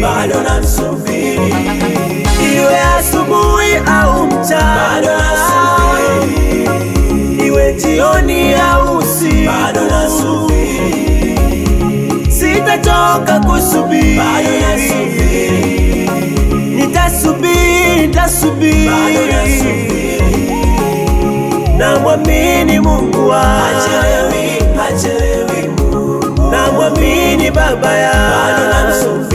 bado namsubiri. Iwe asubuhi au mchana, bado nasubiri. Iwe jioni au usiku, bado nasubiri. Sitachoka kusubiri, bado nasubiri. Nitasubiri, nitasubiri, bado nasubiri. Namwamini Mungu wangu, hachelewi Mungu. namwamini Baba yangu, bado namsubiri.